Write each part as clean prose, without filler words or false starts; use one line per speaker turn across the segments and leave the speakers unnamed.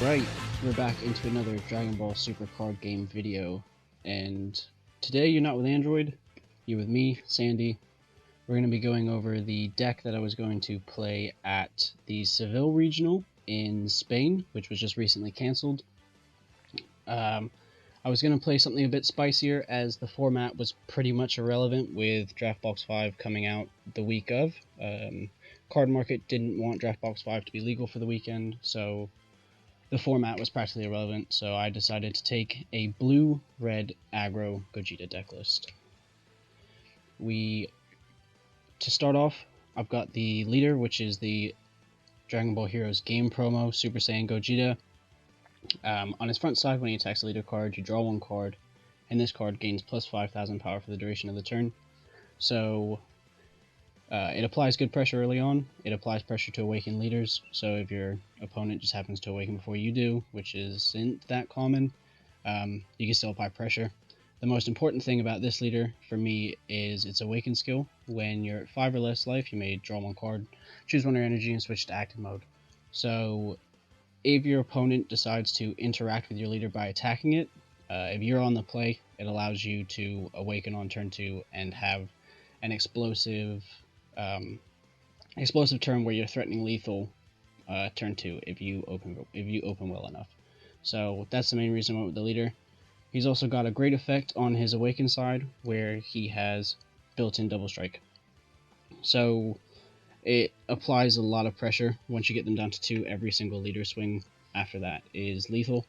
Alright, we're back into another Dragon Ball Super card game video, and today you're not with Android, you're with me, Sandy. We're going to be going over the deck that I was going to play at the Seville Regional in Spain, which was just recently cancelled. I was going to play something a bit spicier as the format was pretty much irrelevant with Draftbox 5 coming out the week of. Card Market didn't want Draftbox 5 to be legal for the weekend, so the format was practically irrelevant, so I decided to take a blue-red aggro Gogeta deck list. To start off, I've got the leader, which is the Dragon Ball Heroes game promo, Super Saiyan Gogeta. On his front side, when he attacks a leader card, you draw one card, and this card gains plus 5,000 power for the duration of the turn. So it applies good pressure early on. It applies pressure to awaken leaders, so if your opponent just happens to awaken before you do, which isn't that common, you can still apply pressure. The most important thing about this leader for me is its awaken skill. When you're at 5 or less life, you may draw one card, choose one of your energy, and switch to active mode. So if your opponent decides to interact with your leader by attacking it, if you're on the play, it allows you to awaken on turn 2 and have an explosive turn where you're threatening lethal turn 2 if you open well enough. So that's the main reason I went with the leader. He's also got a great effect on his awaken side where he has built-in double strike. So it applies a lot of pressure. Once you get them down to 2, every single leader swing after that is lethal.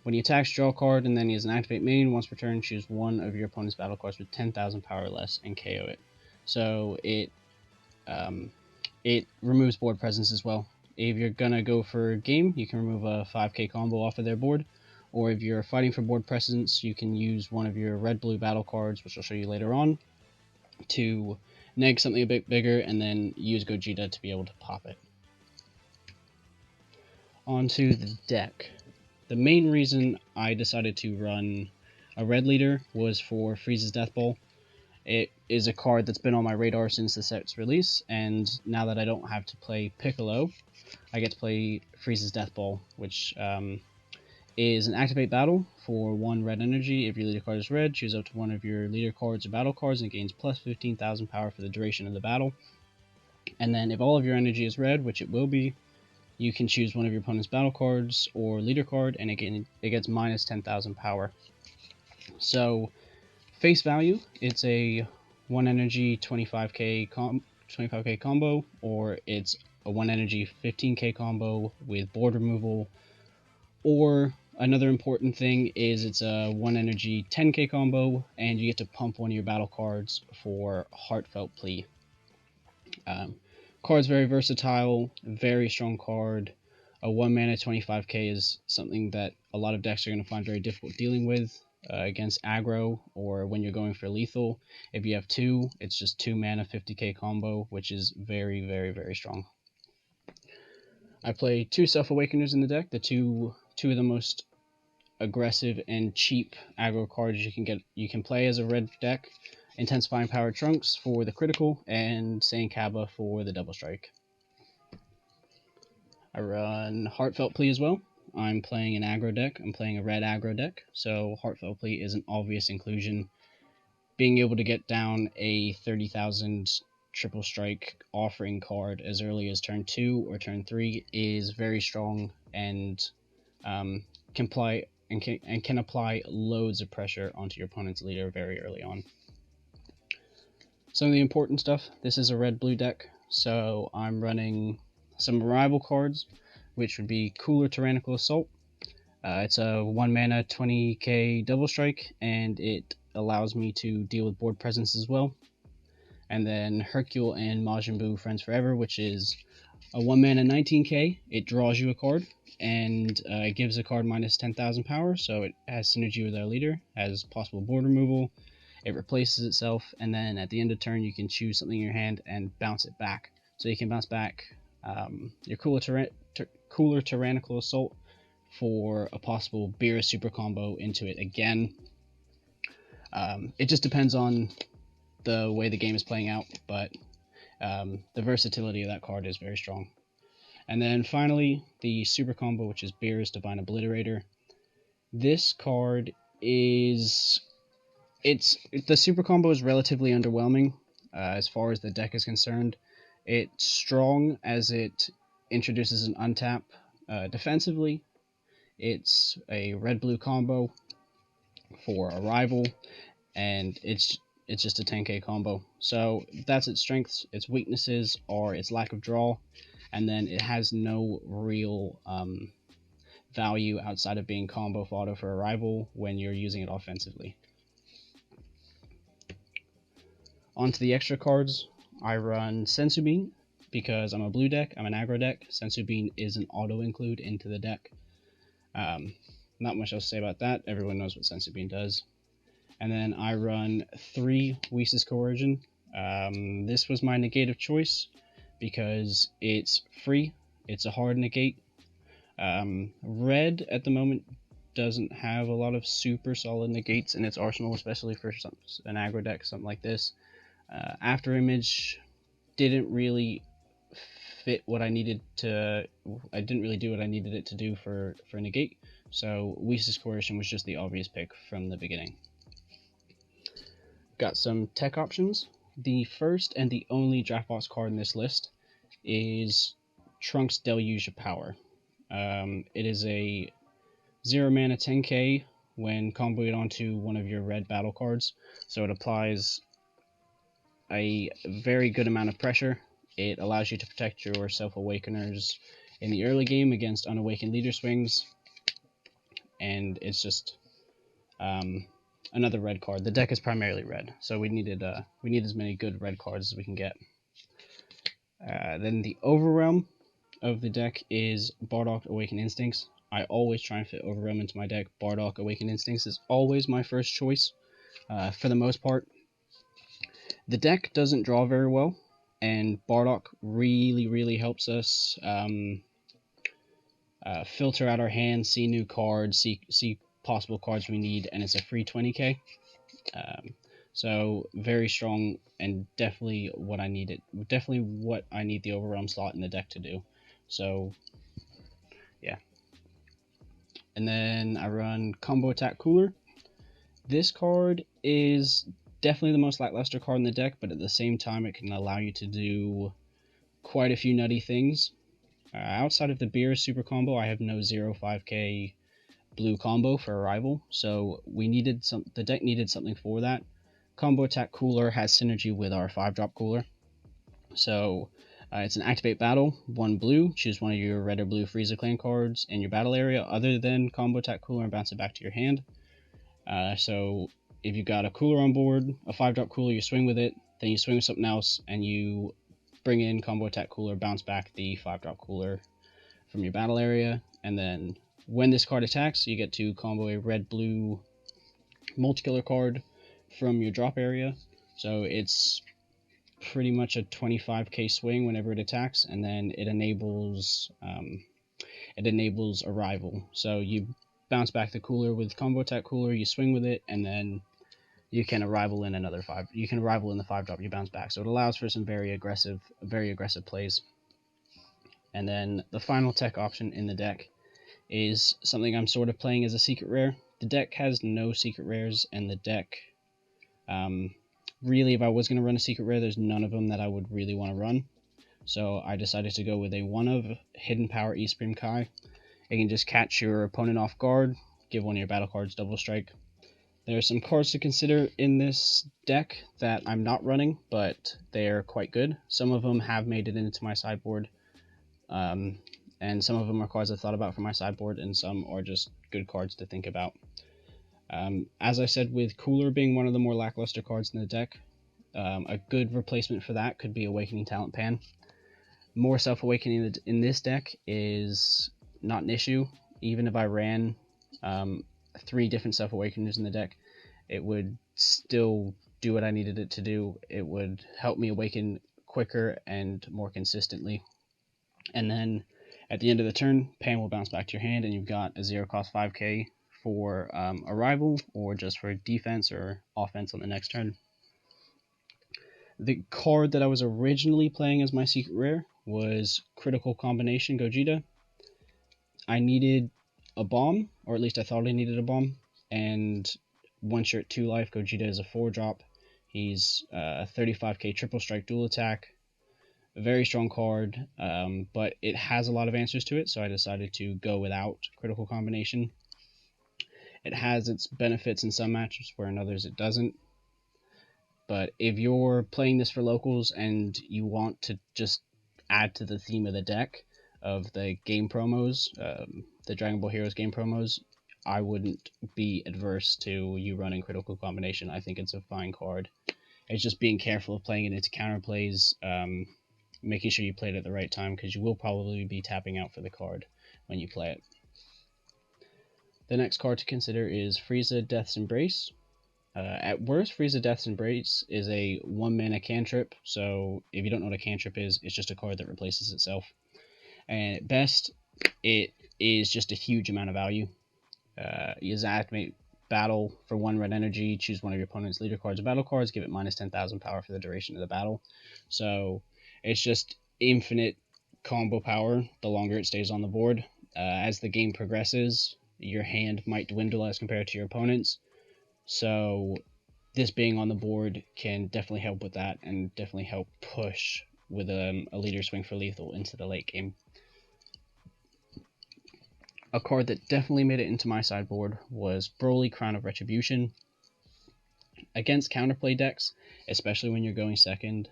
When he attacks, draw a card, and then he has an activate main. Once per turn, choose one of your opponent's battle cards with 10,000 power or less and KO it. So it removes board presence as well. If you're gonna go for game, you can remove a 5k combo off of their board, or if you're fighting for board presence, you can use one of your red-blue battle cards, which I'll show you later on, to neg something a bit bigger, and then use Gogeta to be able to pop it. Onto the deck. The main reason I decided to run a red leader was for Frieza's Death Ball. It is a card that's been on my radar since the set's release, and now that I don't have to play Piccolo, I get to play Frieza's Death Ball, which is an activate battle for 1 red energy. If your leader card is red, choose up to one of your leader cards or battle cards, and it gains plus 15,000 power for the duration of the battle. And then if all of your energy is red, which it will be, you can choose one of your opponent's battle cards or leader card, and it gets minus 10,000 power. So face value, it's a 1 energy 25k combo, or it's a 1 energy 15k combo with board removal, or another important thing is it's a 1 energy 10k combo, and you get to pump one of your battle cards for Heartfelt Plea. Card's very versatile, very strong card. A 1 mana 25k is something that a lot of decks are going to find very difficult dealing with against aggro, or when you're going for lethal. If you have 2, it's just 2 mana 50k combo, which is very, very, very strong. I play 2 Self-Awakeners in the deck, the two of the most aggressive and cheap aggro cards you can play as a red deck. Intensifying Power Trunks for the critical, and Saiyan Kaba for the double strike. I run Heartfelt Plea as well. I'm playing an aggro deck. I'm playing a red aggro deck, so Heartfelt Plea is an obvious inclusion. Being able to get down a 30,000 triple strike offering card as early as turn 2 or turn 3 is very strong, and can apply loads of pressure onto your opponent's leader very early on. Some of the important stuff, this is a red-blue deck, so I'm running some rival cards, which would be Cooler Tyrannical Assault. It's a 1 mana 20k double strike, and it allows me to deal with board presence as well. And then Hercule and Majin Buu Friends Forever, which is a 1 mana 19k. It draws you a card, and it gives a card minus 10,000 power, so it has synergy with our leader, has possible board removal. It replaces itself, and then at the end of turn you can choose something in your hand and bounce it back. So you can bounce back your Cooler Tyrannical Assault for a possible Beerus super combo into it again. It just depends on the way the game is playing out, but the versatility of that card is very strong. And then finally, the super combo, which is Beer's Divine Obliterator. This card is... the super combo is relatively underwhelming as far as the deck is concerned. It's strong as it introduces an untap defensively. It's a red-blue combo for Arrival, and it's just a 10k combo. So that's its strengths. Its weaknesses are its lack of draw, and then it has no real value outside of being combo fodder for Arrival when you're using it offensively. Onto the extra cards, I run Sensu Bean because I'm a blue deck, I'm an aggro deck. Sensu Bean is an auto include into the deck. Not much else to say about that, everyone knows what Sensu Bean does. And then I run 3 Whis' Coercion. This was my negate of choice because it's free, it's a hard negate. Red at the moment doesn't have a lot of super solid negates in its arsenal, especially for an aggro deck, something like this. After Image didn't really fit what I needed to. I didn't really do what I needed it to do for negate. So Whis' Coercion was just the obvious pick from the beginning. Got some tech options. The first and the only draft box card in this list is Trunks Deluge of Power. It is a 0 mana 10k when comboed onto one of your red battle cards, so it applies a very good amount of pressure. It allows you to protect your Self-Awakeners in the early game against unawakened leader swings, and it's just another red card. The deck is primarily red, so we need as many good red cards as we can get. Then the Overwhelm of the deck is Bardock Awakened Instincts. I always try and fit Overwhelm into my deck. Bardock Awakened Instincts is always my first choice for the most part. The deck doesn't draw very well, and Bardock really helps us filter out our hand, see new cards, see possible cards we need, and it's a free 20k. So very strong and definitely what I need the Overwhelm slot in the deck to do. So yeah. And then I run Combo Attack Cooler. This card is definitely the most lackluster card in the deck, but at the same time it can allow you to do quite a few nutty things. Outside of the Beer super combo, I have no 0-5k blue combo for Arrival, so the deck needed something for that. Combo Attack Cooler has synergy with our 5-drop cooler. So it's an activate battle, 1 blue, choose one of your red or blue Frieza Clan cards in your battle area other than Combo Attack Cooler and bounce it back to your hand. So if you've got a cooler on board, a 5-drop cooler, you swing with it, then you swing with something else, and you bring in Combo Attack Cooler, bounce back the 5-drop cooler from your battle area, and then when this card attacks, you get to combo a red-blue multicolor card from your drop area. So it's pretty much a 25k swing whenever it attacks, and then it enables Arrival. So you bounce back the cooler with Combo Attack Cooler, you swing with it, and then you can Arrival in another 5. You can Arrival in the 5-drop, you bounce back. So it allows for some very aggressive plays. And then the final tech option in the deck is something I'm sort of playing as a secret rare. The deck has no secret rares, and the deck, really, if I was going to run a secret rare, there's none of them that I would really want to run. So I decided to go with a 1 of Hidden Power Eastbeam Kai. It can just catch your opponent off guard, give one of your battle cards double strike. There are some cards to consider in this deck that I'm not running, but they're quite good. Some of them have made it into my sideboard, and some of them are cards I thought about for my sideboard, and some are just good cards to think about. As I said, with Cooler being one of the more lackluster cards in the deck, a good replacement for that could be Awakening Talent Pan. More Self-Awakening in this deck is not an issue. Even if I ran 3 different Self-Awakeners in the deck, it would still do what I needed it to do. It would help me awaken quicker and more consistently. And then at the end of the turn, Pan will bounce back to your hand, and you've got a 0 cost 5k for Arrival, or just for defense or offense on the next turn. The card that I was originally playing as my secret rare was Critical Combination Gogeta. I needed a bomb, or at least I thought I needed a bomb, and once you're at 2 life, Gogeta is a 4-drop. He's 35k triple strike dual attack. A very strong card, but it has a lot of answers to it, so I decided to go without Critical Combination. It has its benefits in some matches where in others it doesn't. But if you're playing this for locals and you want to just add to the theme of the deck of the game promos, the Dragon Ball Heroes game promos, I wouldn't be adverse to you running Critical Combination. I think it's a fine card. It's just being careful of playing it into counterplays, making sure you play it at the right time, because you will probably be tapping out for the card when you play it. The next card to consider is Frieza Death's Embrace. At worst, Frieza Death's Embrace is a 1-mana cantrip, so if you don't know what a cantrip is, it's just a card that replaces itself. And at best, it is just a huge amount of value. You activate battle for 1 red energy, choose one of your opponent's leader cards or battle cards, give it minus 10,000 power for the duration of the battle. So it's just infinite combo power the longer it stays on the board. As the game progresses, your hand might dwindle as compared to your opponent's. So this being on the board can definitely help with that, and definitely help push with a leader swing for lethal into the late game. A card that definitely made it into my sideboard was Broly Crown of Retribution. Against counterplay decks, especially when you're going second,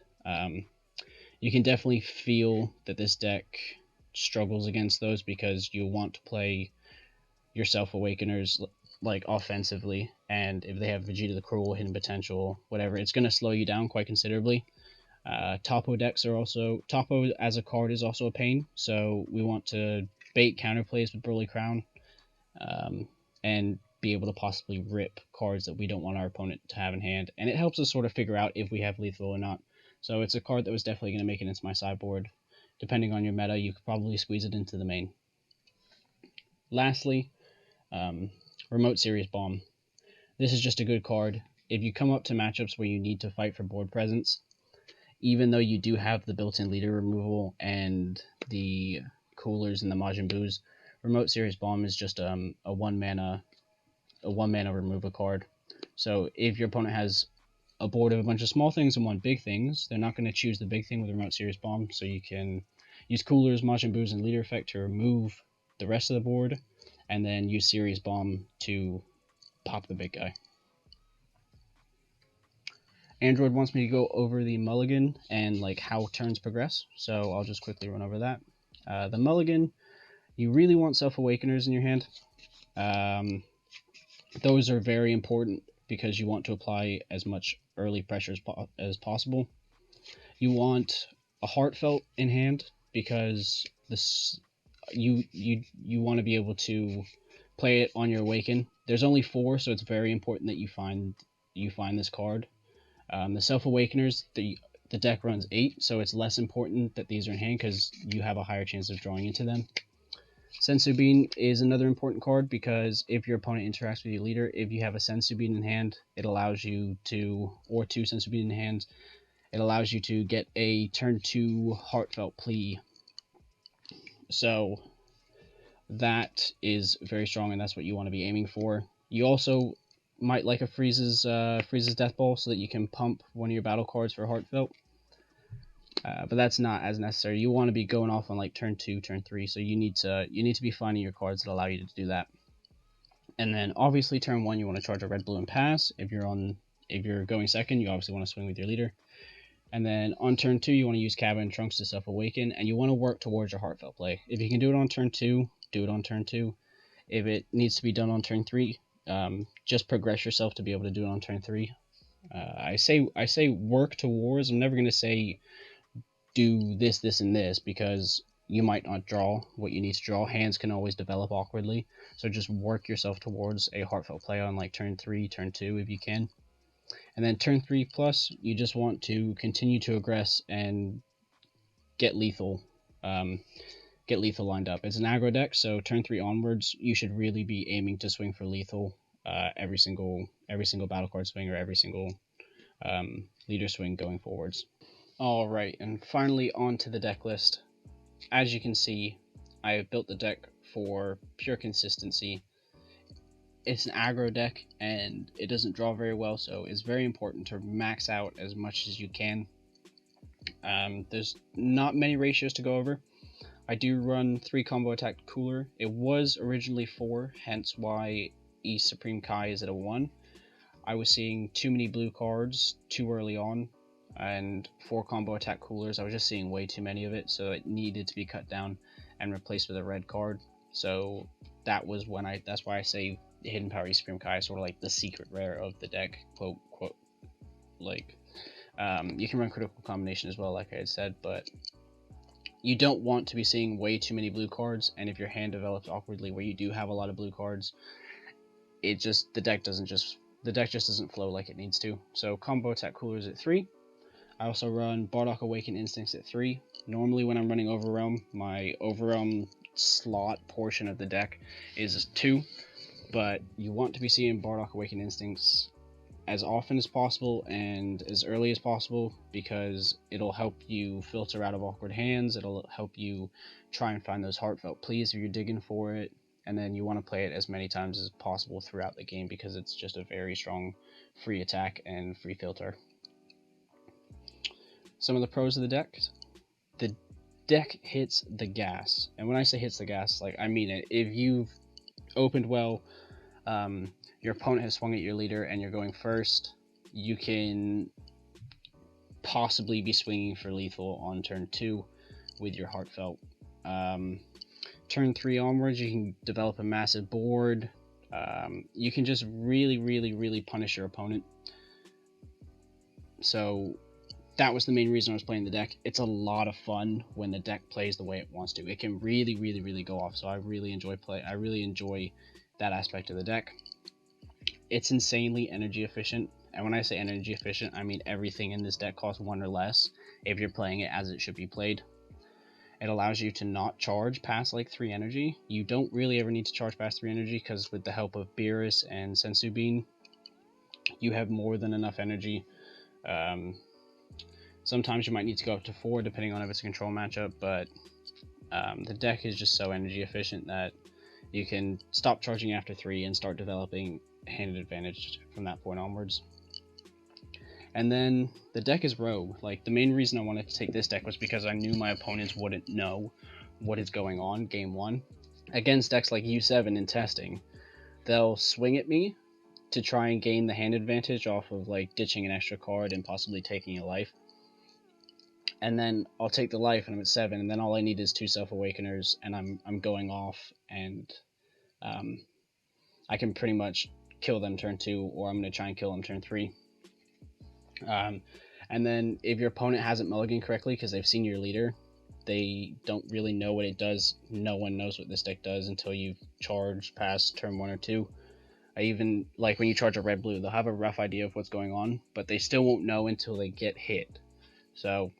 you can definitely feel that this deck struggles against those, because you want to play your Self-Awakeners like offensively, and if they have Vegeta the Cruel, Hidden Potential, whatever, it's going to slow you down quite considerably. Topo decks are also, Topo as a card is also a pain, so we want to bait counterplays with Broly Crown, and be able to possibly rip cards that we don't want our opponent to have in hand, and it helps us sort of figure out if we have lethal or not. So it's a card that was definitely going to make it into my sideboard. Depending on your meta, you could probably squeeze it into the main. Lastly, Remote Series Bomb. This is just a good card. If you come up to matchups where you need to fight for board presence, even though you do have the built-in leader removal and the coolers and the Majin Boos, Remote Series Bomb is just a 1-mana removal card. So if your opponent has a board of a bunch of small things and 1 big things, they're not going to choose the big thing with Remote Series Bomb, so you can use coolers, Majin Boos, and leader effect to remove the rest of the board, and then use Series Bomb to pop the big guy. Android wants me to go over the Mulligan and like how turns progress, so I'll just quickly run over that. The Mulligan, you really want Self-Awakeners in your hand. Those are very important because you want to apply as much early pressure as possible. You want a Heartfelt in hand because this you want to be able to play it on your Awaken. There's only 4, so it's very important that you find this card. The Self-Awakeners, the deck runs 8, so it's less important that these are in hand because you have a higher chance of drawing into them. Sensu Bean is another important card because if your opponent interacts with your leader, if you have a Sensu Bean in hand, it allows you to, or 2 Sensu Bean in hand, it allows you to get a turn 2 Heartfelt Plea. So that is very strong, and that's what you want to be aiming for. You also might like a Frieza's Death Ball so that you can pump one of your battle cards for Heartfelt. But that's not as necessary. You want to be going off on like turn 2, turn 3, so you need to be finding your cards that allow you to do that. And then obviously turn 1 you want to charge a red, blue, and pass. If you're going second, you obviously want to swing with your leader. And then on turn 2 you want to use Cabba and Trunks to Self-Awaken, and you want to work towards your Heartfelt play. If you can do it on turn 2, do it on turn 2. If it needs to be done on turn 3, just progress yourself to be able to do it on turn 3. I say work towards. I'm never going to say do this, this, and this, because you might not draw what you need to draw. Hands can always develop awkwardly, so just work yourself towards a Heartfelt play on like turn 3, turn 2 if you can. And then turn 3 plus, you just want to continue to aggress and get lethal. Lined up. It's an aggro deck, so turn 3 onwards, you should really be aiming to swing for lethal every single battle card swing or every single leader swing going forwards. Alright, and finally on to the deck list. As you can see, I have built the deck for pure consistency. It's an aggro deck and it doesn't draw very well, so it's very important to max out as much as you can. There's not many ratios to go over. I do run 3 combo attack cooler. It was originally 4, hence why East Supreme Kai is at a 1. I was seeing too many blue cards too early on, and 4 combo attack coolers, I was just seeing way too many of it, so it needed to be cut down and replaced with a red card. So that's why I say Hidden Power East Supreme Kai is sort of like the secret rare of the deck, quote. Like, you can run critical combination as well, like I had said, but you don't want to be seeing way too many blue cards, and if your hand develops awkwardly where you do have a lot of blue cards, the deck just doesn't flow like it needs to. So combo attack coolers at 3. I also run Bardock Awakened Instincts at 3. Normally when I'm running Overrealm, my Overrealm slot portion of the deck is 2, but you want to be seeing Bardock Awakened Instincts as often as possible and as early as possible, because it'll help you filter out of awkward hands, it'll help you try and find those heartfelt pleas if you're digging for it, and then you want to play it as many times as possible throughout the game because it's just a very strong free attack and free filter. Some of the pros of the deck. The deck hits the gas, and when I say hits the gas, like, I mean it. If you've opened well, your opponent has swung at your leader and you're going first, you can possibly be swinging for lethal on turn 2 with your heartfelt. Turn 3 onwards, you can develop a massive board. You can just really punish your opponent. So that was the main reason I was playing the deck. It's a lot of fun when the deck plays the way it wants to. It can really go off, so I really enjoy that aspect of the deck. It's insanely energy efficient, and when I say energy efficient, I mean everything in this deck costs 1 or less if you're playing it as it should be played. It allows you to not charge past like 3 energy. You don't really ever need to charge past 3 energy because with the help of Beerus and Sensu Bean, you have more than enough energy. Sometimes you might need to go up to 4 depending on if it's a control matchup, but the deck is just so energy efficient that you can stop charging after 3 and start developing hand advantage from that point onwards. And then the deck is rogue. Like, the main reason I wanted to take this deck was because I knew my opponents wouldn't know what is going on game 1. Against decks like U7 in testing, they'll swing at me to try and gain the hand advantage off of like ditching an extra card and possibly taking a life. And then I'll take the life and I'm at 7, and then all I need is 2 Self-Awakeners and I'm going off, and I can pretty much kill them turn 2, or I'm going to try and kill them turn 3. And then if your opponent hasn't mulliganed correctly because they've seen your leader, they don't really know what it does. No one knows what this deck does until you've charged past turn 1 or 2. Even like when you charge a red-blue, they'll have a rough idea of what's going on, but they still won't know until they get hit. So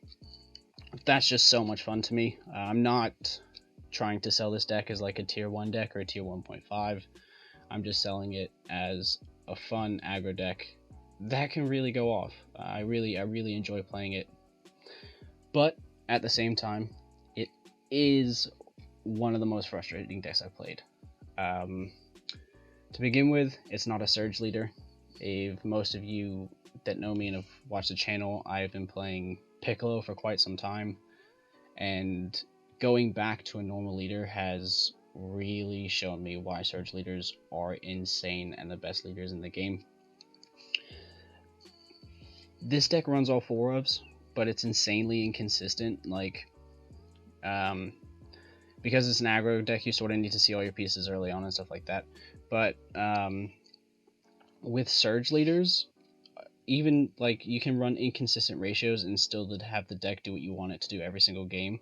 that's just so much fun to me. I'm not trying to sell this deck as like a tier 1 deck or a tier 1.5. I'm just selling it as a fun aggro deck that can really go off. I really enjoy playing it. But at the same time, it is one of the most frustrating decks I've played. To begin with, it's not a Surge leader. If most of you that know me and have watched the channel, I've been playing Piccolo for quite some time, and going back to a normal leader has really shown me why Surge leaders are insane and the best leaders in the game. This deck runs all 4 ofs, but it's insanely inconsistent. Like, because it's an aggro deck, you sort of need to see all your pieces early on and stuff like that. But with Surge leaders, even like you can run inconsistent ratios and still have the deck do what you want it to do every single game,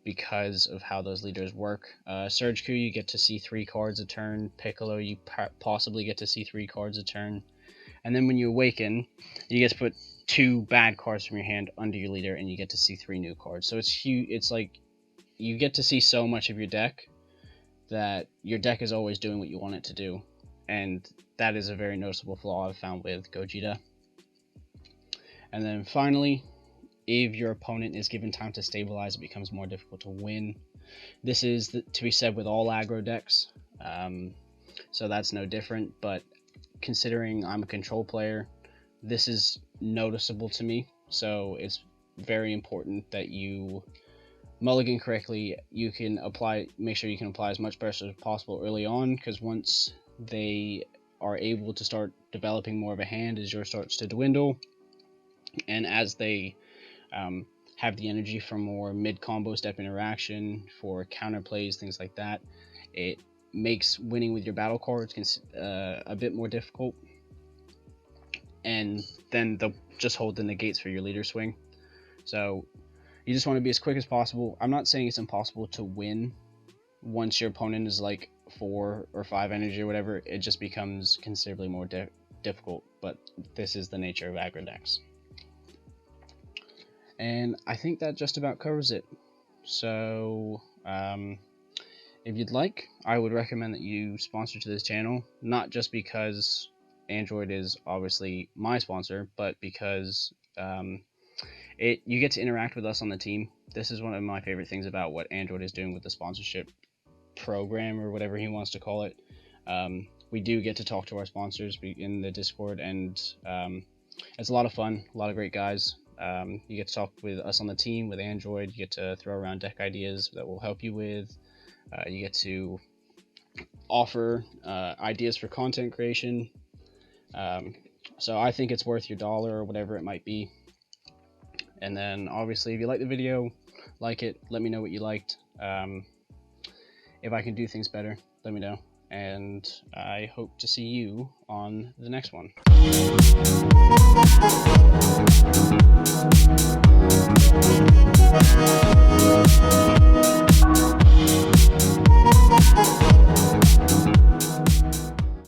because of how those leaders work. Surge Q, you get to see 3 cards a turn. Piccolo, you possibly get to see 3 cards a turn. And then when you awaken, you get to put 2 bad cards from your hand under your leader, and you get to see 3 new cards. So it's huge. It's like you get to see so much of your deck that your deck is always doing what you want it to do. And that is a very noticeable flaw I've found with Gogeta. And then finally, if your opponent is given time to stabilize, it becomes more difficult to win. This is to be said with all aggro decks, so that's no different, but considering I'm a control player, this is noticeable to me, so it's very important that you mulligan correctly. You can make sure you can apply as much pressure as possible early on, because once they are able to start developing more of a hand as yours starts to dwindle, and as they have the energy for more mid-combo step interaction, for counter plays, things like that, it makes winning with your battle cards a bit more difficult, and then they'll just hold the negates for your leader swing. So you just want to be as quick as possible. I'm not saying it's impossible to win once your opponent is like 4 or 5 energy or whatever. It just becomes considerably more difficult, but this is the nature of aggro decks. And I think that just about covers it. So if you'd like, I would recommend that you sponsor to this channel, not just because Android is obviously my sponsor, but because you get to interact with us on the team. This is one of my favorite things about what Android is doing with the sponsorship program, or whatever he wants to call it. We do get to talk to our sponsors in the Discord, and it's a lot of fun, a lot of great guys. You get to talk with us on the team, with Android. You get to throw around deck ideas that will help you with. You get to offer ideas for content creation. So I think it's worth your $1 or whatever it might be. And then obviously, if you like the video, like it, let me know what you liked. If I can do things better, let me know. And I hope to see you on the next one.